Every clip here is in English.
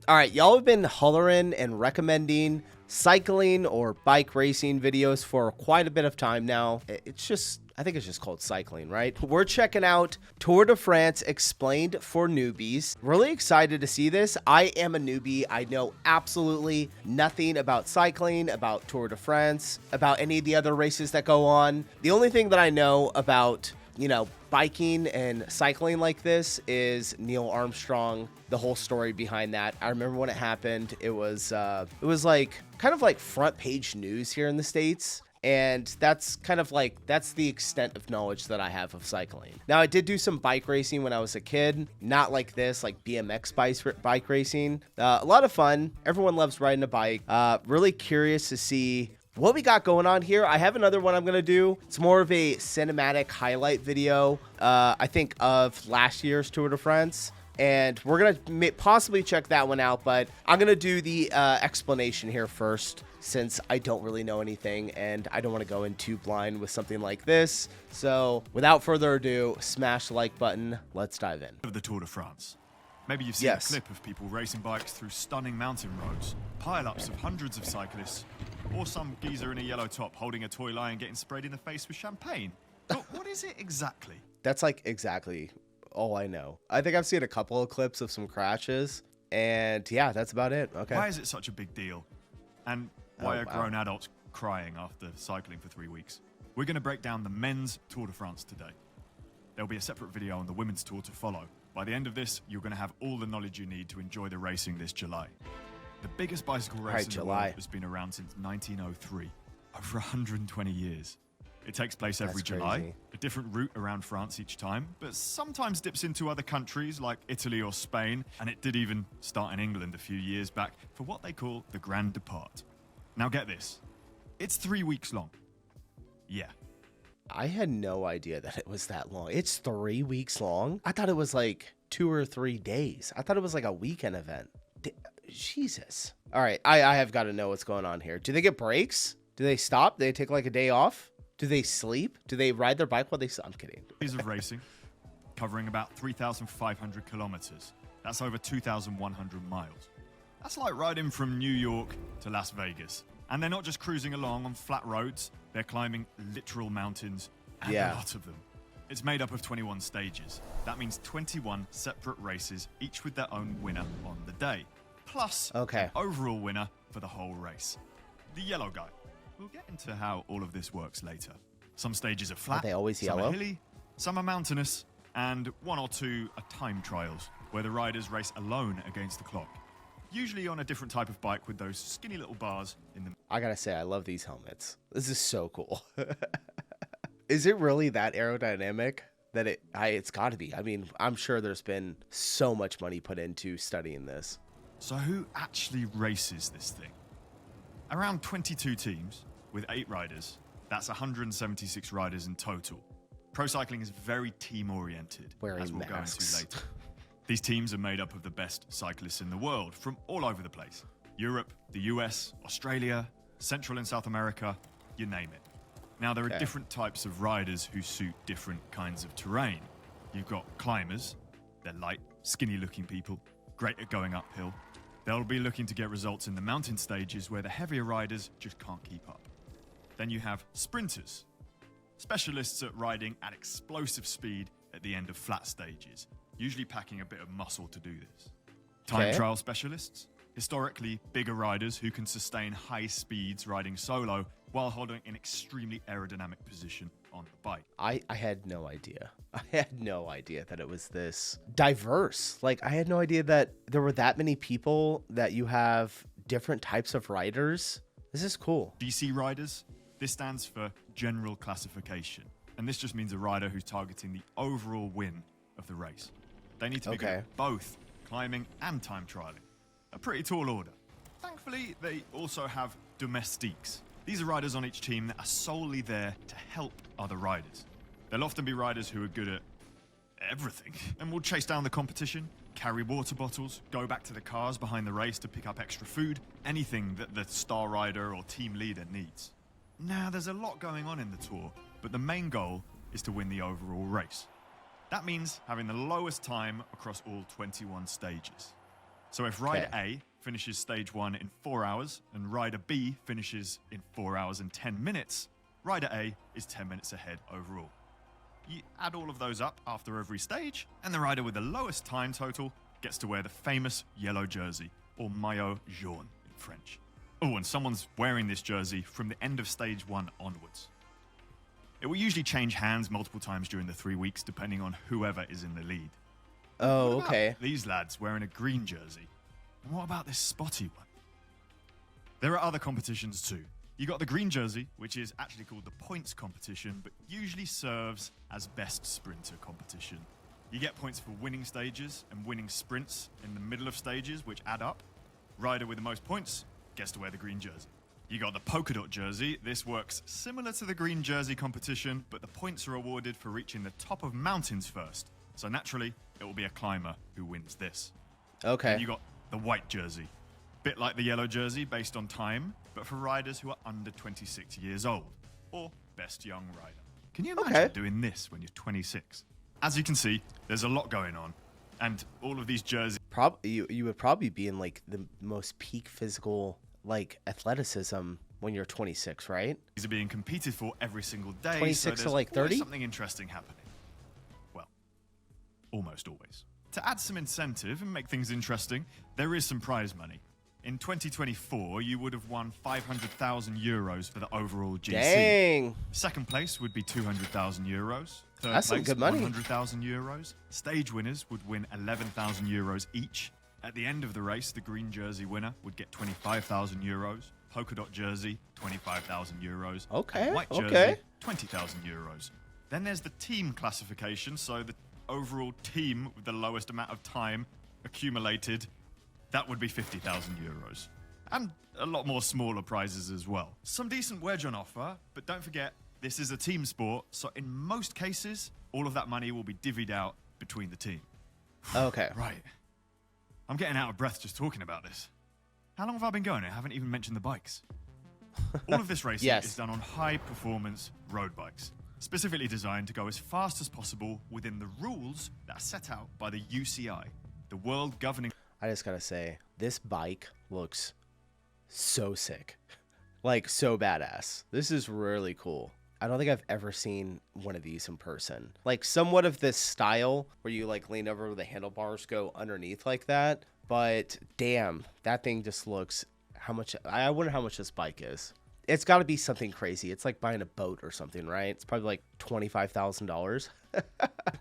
All right, y'all have been hollering and recommending cycling or bike racing videos for quite a bit of time now. I think it's just called cycling, right? We're checking out Tour de France Explained for Newbies. Really excited to see this. I am a newbie. I know absolutely nothing about cycling, about Tour de France, about any of the other races that go on. The only thing that I know about, biking and cycling like this is Neil Armstrong, the whole story behind that. I remember when it happened, it was like kind of like front page news here in the States. And that's the extent of knowledge that I have of cycling. Now, I did do some bike racing when I was a kid, not like this, like BMX bike racing. A lot of fun. Everyone loves riding a bike. Really curious to see what we got going on here. I have another one I'm going to do. It's more of a cinematic highlight video, I think, of last year's Tour de France. And we're going to possibly check that one out, but I'm going to do the explanation here first, since I don't really know anything and I don't want to go in too blind with something like this. So without further ado, smash the like button. Let's dive in. Of the Tour de France. Maybe you've seen a clip of people racing bikes through stunning mountain roads, pile-ups of hundreds of cyclists, or some geezer in a yellow top holding a toy lion getting sprayed in the face with champagne. But what is it exactly? That's like exactly all I know. I think I've seen a couple of clips of some crashes, and yeah, that's about it. Okay. Why is it such a big deal? And why are grown adults crying after cycling for 3 weeks? We're going to break down the men's Tour de France today. There'll be a separate video on the women's tour to follow. By the end of this, you're going to have all the knowledge you need to enjoy the racing this July. The biggest bicycle race in the world has been around since 1903, over 120 years. It takes place every July, a different route around France each time, but sometimes dips into other countries like Italy or Spain, and it did even start in England a few years back for what they call the Grand Depart. Now get this, it's 3 weeks long. Yeah. I had no idea that it was that long. It's 3 weeks long? I thought it was like 2 or 3 days. I thought it was like a weekend event. Jesus. All right, I have got to know what's going on here. Do they get breaks? Do they stop? Do they take like a day off? Do they sleep? Do they ride their bike while they sleep? I'm kidding. Days of racing, covering about 3,500 kilometers. That's over 2,100 miles. That's like riding from New York to Las Vegas. And they're not just cruising along on flat roads, they're climbing literal mountains, and a lot of them. It's made up of 21 stages. That means 21 separate races, each with their own winner on the day. Plus, an overall winner for the whole race. The yellow guy. We'll get into how all of this works later. Some stages are flat, are they always some yellow? are hilly, some are mountainous, and 1 or 2 are time trials, where the riders race alone against the clock. Usually on a different type of bike with those skinny little bars in them. I gotta say, I love these helmets. This is so cool. Is it really that aerodynamic? That it's got to be. I mean, I'm sure there's been so much money put into studying this. So who actually races this thing? Around 22 teams with 8 riders. That's 176 riders in total. Pro cycling is very team-oriented, as we'll go into later. These teams are made up of the best cyclists in the world from all over the place. Europe, the US, Australia, Central and South America, you name it. Now, there are different types of riders who suit different kinds of terrain. You've got climbers. They're light, skinny-looking people, great at going uphill. They'll be looking to get results in the mountain stages where the heavier riders just can't keep up. Then you have sprinters, specialists at riding at explosive speed at the end of flat stages, usually packing a bit of muscle to do this. Time trial specialists, historically bigger riders who can sustain high speeds riding solo while holding an extremely aerodynamic position on the bike. I had no idea. I had no idea that it was this diverse. Like, I had no idea that there were that many people, that you have different types of riders. This is cool. GC riders, this stands for general classification. And this just means a rider who's targeting the overall win of the race. They need to be good at both climbing and time trialing. A pretty tall order. Thankfully, they also have domestiques. These are riders on each team that are solely there to help other riders. They'll often be riders who are good at everything and will chase down the competition, carry water bottles, go back to the cars behind the race to pick up extra food, anything that the star rider or team leader needs. Now, there's a lot going on in the tour, but the main goal is to win the overall race. That means having the lowest time across all 21 stages. So if Rider A finishes stage 1 in 4 hours and Rider B finishes in 4 hours and 10 minutes, Rider A is 10 minutes ahead overall. You add all of those up after every stage, and the rider with the lowest time total gets to wear the famous yellow jersey, or maillot jaune in French. Oh, and someone's wearing this jersey from the end of stage 1 onwards. It will usually change hands multiple times during the 3 weeks, depending on whoever is in the lead. Oh, What about okay. these lads wearing a green jersey? And what about this spotty one? There are other competitions too. You got the green jersey, which is actually called the points competition, but usually serves as best sprinter competition. You get points for winning stages and winning sprints in the middle of stages, which add up. Rider with the most points gets to wear the green jersey. You got the polka dot jersey. This works similar to the green jersey competition, but the points are awarded for reaching the top of mountains first. So naturally, it will be a climber who wins this. Okay. And you got the white jersey. Bit like the yellow jersey based on time, but for riders who are under 26 years old, or best young rider. Can you imagine doing this when you're 26? As you can see, there's a lot going on, and all of these jerseys You would probably be in like the most peak physical like athleticism when you're 26, right? are being competed for every single day. 26 so to like there's always 30? something interesting happening. Well, almost always. To add some incentive and make things interesting, there is some prize money. In 2024, you would have won 500,000 euros for the overall GC. Dang. Second place would be 200,000 euros. Third That's some place, good money. 100,000 euros. Stage winners would win 11,000 euros each. At the end of the race, the green jersey winner would get 25,000 euros. Polka dot jersey, 25,000 euros. Okay, And white jersey, okay. 20,000 euros. Then there's the team classification, so the overall team with the lowest amount of time accumulated, that would be 50,000 euros. And a lot more smaller prizes as well. Some decent wedge on offer, but don't forget, this is a team sport, so in most cases, all of that money will be divvied out between the team. Okay. Right. I'm getting out of breath just talking about this. How long have I been going? I haven't even mentioned the bikes. All of this racing Yes. is done on high-performance road bikes, specifically designed to go as fast as possible within the rules that are set out by the UCI, the World Governing... I just gotta say, this bike looks so sick. Like, so badass. This is really cool. I don't think I've ever seen one of these in person. Like, somewhat of this style where you, like, lean over where the handlebars go underneath like that. But, damn, that thing just looks... I wonder how much this bike is. It's got to be something crazy. It's like buying a boat or something, right? It's probably like $25,000.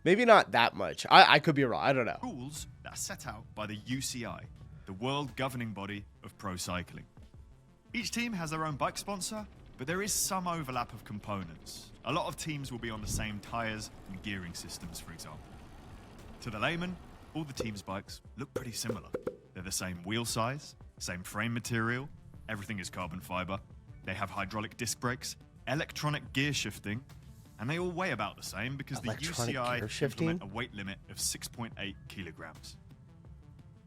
Maybe not that much. I could be wrong. I don't know. rules that are set out by the UCI, the world governing body of pro cycling. Each team has their own bike sponsor, but there is some overlap of components. A lot of teams will be on the same tyres and gearing systems, for example. To the layman, all the teams' bikes look pretty similar. They're the same wheel size, same frame material, everything is carbon fiber. They have hydraulic disc brakes, electronic gear shifting, and they all weigh about the same because the Electronic UCI gear shifting? implement a weight limit of 6.8 kilograms.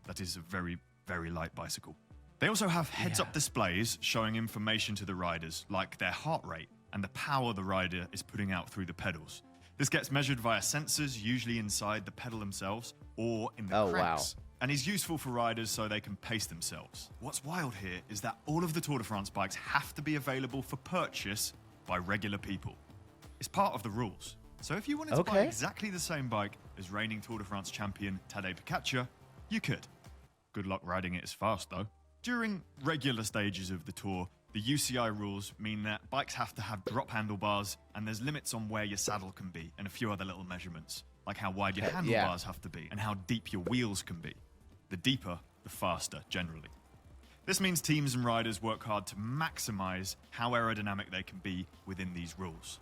That is a very, very light bicycle. They also have heads-up displays showing information to the riders, like their heart rate and the power the rider is putting out through the pedals. This gets measured via sensors, usually inside the pedal themselves or in the Oh, cranks, and is useful for riders so they can pace themselves. What's wild here is that all of the Tour de France bikes have to be available for purchase by regular people. It's part of the rules. So if you wanted to buy Okay. exactly the same bike as reigning Tour de France champion Tadej Pogačar, you could. Good luck riding it as fast, though. During regular stages of the Tour, the UCI rules mean that bikes have to have drop handlebars, and there's limits on where your saddle can be, and a few other little measurements, like how wide your handlebars have to be, and how deep your wheels can be. The deeper, the faster, generally. This means teams and riders work hard to maximize how aerodynamic they can be within these rules.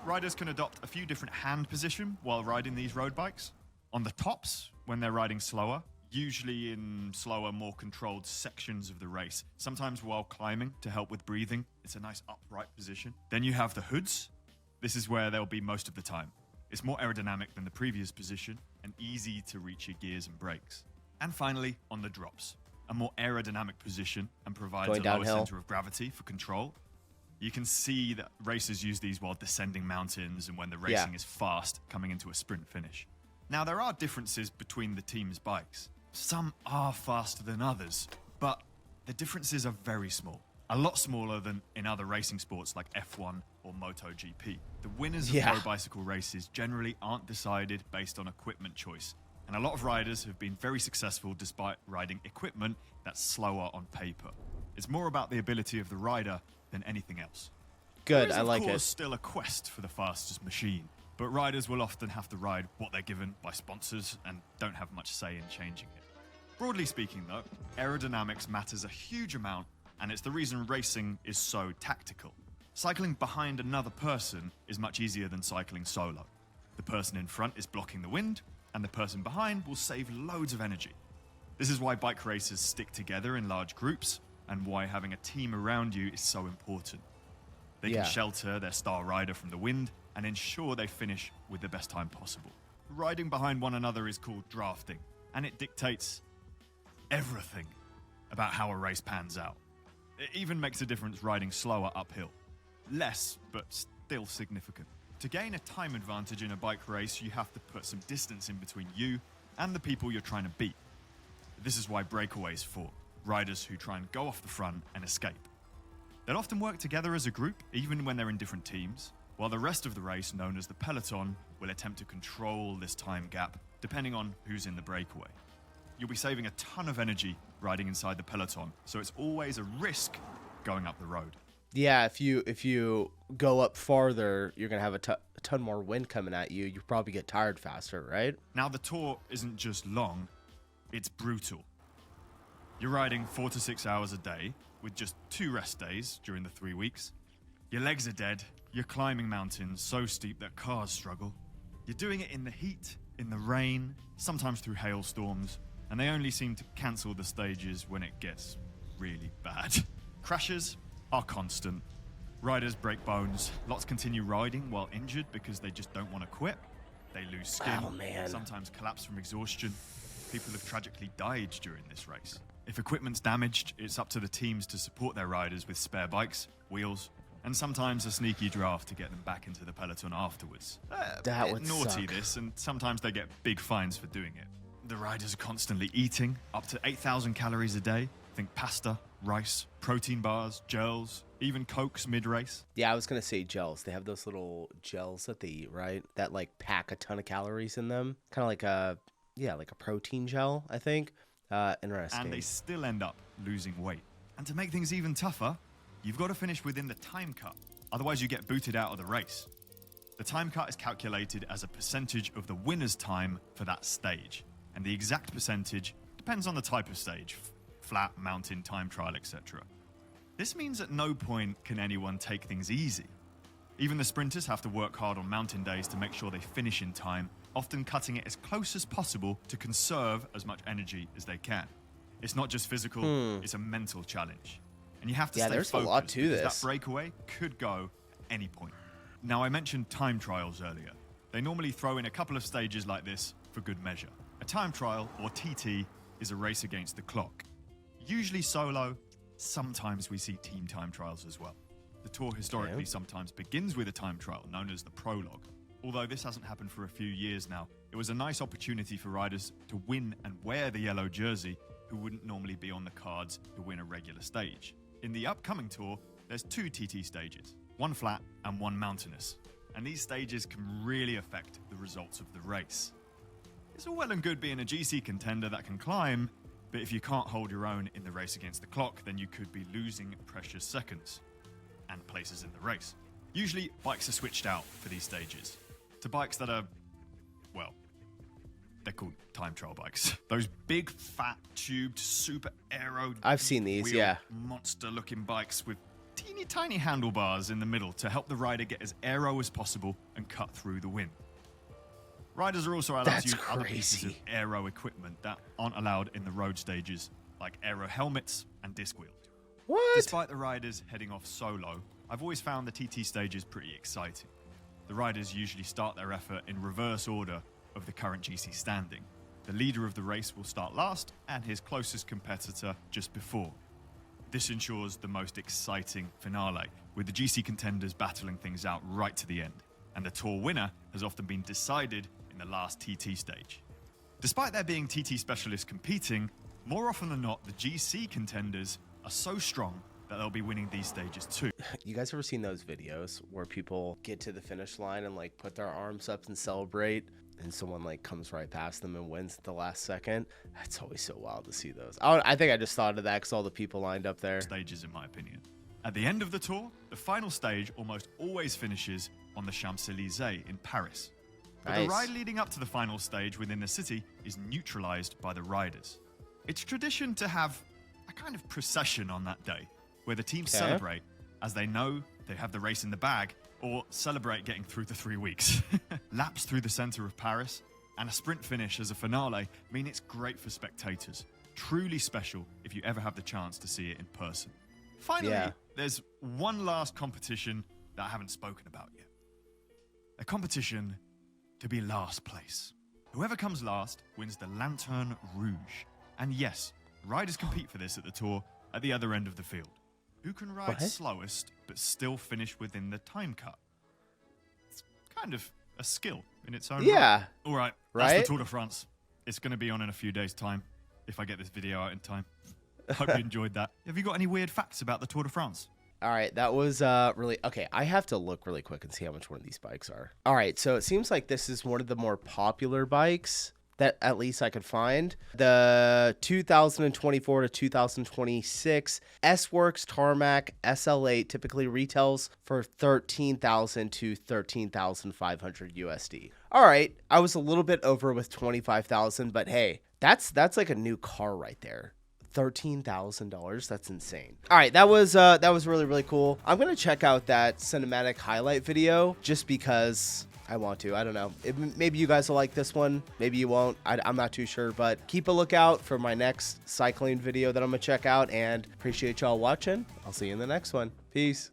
Riders can adopt a few different hand position while riding these road bikes. On the tops, when they're riding slower, usually in slower, more controlled sections of the race, sometimes while climbing to help with breathing. It's a nice upright position. Then you have the hoods. This is where they'll be most of the time. It's more aerodynamic than the previous position and easy to reach your gears and brakes. And finally, on the drops, a more aerodynamic position and provides Going a lower downhill. center of gravity for control. You can see that racers use these while descending mountains and when the racing is fast, coming into a sprint finish. Now, there are differences between the team's bikes. Some are faster than others, but the differences are very small. A lot smaller than in other racing sports like F1 or MotoGP. The winners of pro bicycle races generally aren't decided based on equipment choice, and a lot of riders have been very successful despite riding equipment that's slower on paper. It's more about the ability of the rider than anything else. Good, There is, I like of course, it. still a quest for the fastest machine, but riders will often have to ride what they're given by sponsors and don't have much say in changing it. Broadly speaking, though, aerodynamics matters a huge amount, and it's the reason racing is so tactical. Cycling behind another person is much easier than cycling solo. The person in front is blocking the wind, and the person behind will save loads of energy. This is why bike racers stick together in large groups, and why having a team around you is so important. They can shelter their star rider from the wind and ensure they finish with the best time possible. Riding behind one another is called drafting, and it dictates everything about how a race pans out. It even makes a difference riding slower uphill. Less, but still significant. To gain a time advantage in a bike race, you have to put some distance in between you and the people you're trying to beat. This is why breakaways form, riders who try and go off the front and escape. They'll often work together as a group, even when they're in different teams, while the rest of the race, known as the peloton, will attempt to control this time gap, depending on who's in the breakaway. You'll be saving a ton of energy riding inside the peloton, so it's always a risk going up the road. Yeah, if you go up farther, you're going to have a ton more wind coming at you. You probably get tired faster, right? Now, the tour isn't just long, it's brutal. You're riding 4 to 6 hours a day, with just 2 rest days during the 3 weeks. Your legs are dead. You're climbing mountains so steep that cars struggle. You're doing it in the heat, in the rain, sometimes through hailstorms, and they only seem to cancel the stages when it gets really bad. Crashes are constant. Riders break bones. Lots continue riding while injured because they just don't want to quit. They lose skin, sometimes collapse from exhaustion. People have tragically died during this race. If equipment's damaged, it's up to the teams to support their riders with spare bikes, wheels, and sometimes a sneaky draft to get them back into the peloton afterwards. That would naughty, suck. this, and sometimes they get big fines for doing it. The riders are constantly eating, up to 8,000 calories a day. Think pasta, rice, protein bars, gels, even Cokes mid-race. Yeah, I was going to say gels. They have those little gels that they eat, right? That like pack a ton of calories in them. Kind of like a protein gel, I think. Interesting. And they still end up losing weight. And to make things even tougher, you've got to finish within the time cut. Otherwise, you get booted out of the race. The time cut is calculated as a percentage of the winner's time for that stage. And the exact percentage depends on the type of stage. Flat, mountain, time trial, etc. This means at no point can anyone take things easy. Even the sprinters have to work hard on mountain days to make sure they finish in time, often cutting it as close as possible to conserve as much energy as they can. It's not just physical, it's a mental challenge. And you have to stay there's focused, a lot to because this. that breakaway could go at any point. Now, I mentioned time trials earlier. They normally throw in a couple of stages like this for good measure. A time trial, or TT, is a race against the clock. Usually solo, sometimes we see team time trials as well. The tour historically sometimes begins with a time trial, known as the prologue. Although this hasn't happened for a few years now, it was a nice opportunity for riders to win and wear the yellow jersey who wouldn't normally be on the cards to win a regular stage. In the upcoming tour, there's 2 TT stages, one flat and one mountainous. And these stages can really affect the results of the race. It's all well and good being a GC contender that can climb, but if you can't hold your own in the race against the clock, then you could be losing precious seconds and places in the race. Usually, bikes are switched out for these stages to bikes that are, well, they're called time trial bikes. Those big, fat, tubed, super aero... I've seen these, yeah. Monster-looking bikes with teeny tiny handlebars in the middle to help the rider get as aero as possible and cut through the wind. Riders are also allowed to use other pieces of aero equipment that aren't allowed in the road stages, like aero helmets and disc wheels. What? Despite the riders heading off solo, I've always found the TT stages pretty exciting. The riders usually start their effort in reverse order of the current GC standing. The leader of the race will start last and his closest competitor just before. This ensures the most exciting finale, with the GC contenders battling things out right to the end. And the tour winner has often been decided in the last TT stage. Despite there being TT specialists competing, more often than not, the GC contenders are so strong that they'll be winning these stages too. You guys ever seen those videos where people get to the finish line and like put their arms up and celebrate, and someone like comes right past them and wins at the last second? That's always so wild to see those. I think I just thought of that because all the people lined up there. Stages, in my opinion. At the end of the tour, the final stage almost always finishes on the Champs-Élysées in Paris. But the ride leading up to the final stage within the city is neutralized by the riders. It's tradition to have a kind of procession on that day, where the teams celebrate as they know they have the race in the bag, or celebrate getting through the 3 weeks. Laps through the center of Paris and a sprint finish as a finale mean it's great for spectators. Truly special if you ever have the chance to see it in person. Finally, there's one last competition that I haven't spoken about yet. A competition to be last place. Whoever comes last wins the Lanterne Rouge. And yes, riders compete for this at the tour at the other end of the field. Who can ride slowest but still finish within the time cut? It's kind of a skill in its own right. All right, that's the Tour de France. It's going to be on in a few days' time, if I get this video out in time. Hope you enjoyed that. Have you got any weird facts about the Tour de France? All right, that was really... Okay, I have to look really quick and see how much one of these bikes are. All right, so it seems like this is one of the more popular bikes that at least I could find. The 2024 to 2026 S-Works Tarmac SL8 typically retails for $13,000 to $13,500 USD. All right, I was a little bit over with $25,000, but hey, that's like a new car right there. $13,000. That's insane. All right, that was really, really cool. I'm gonna check out that cinematic highlight video just because I want to. I don't know. Maybe you guys will like this one. Maybe you won't. I'm not too sure, but keep a lookout for my next cycling video that I'm gonna check out, and appreciate y'all watching. I'll see you in the next one. Peace.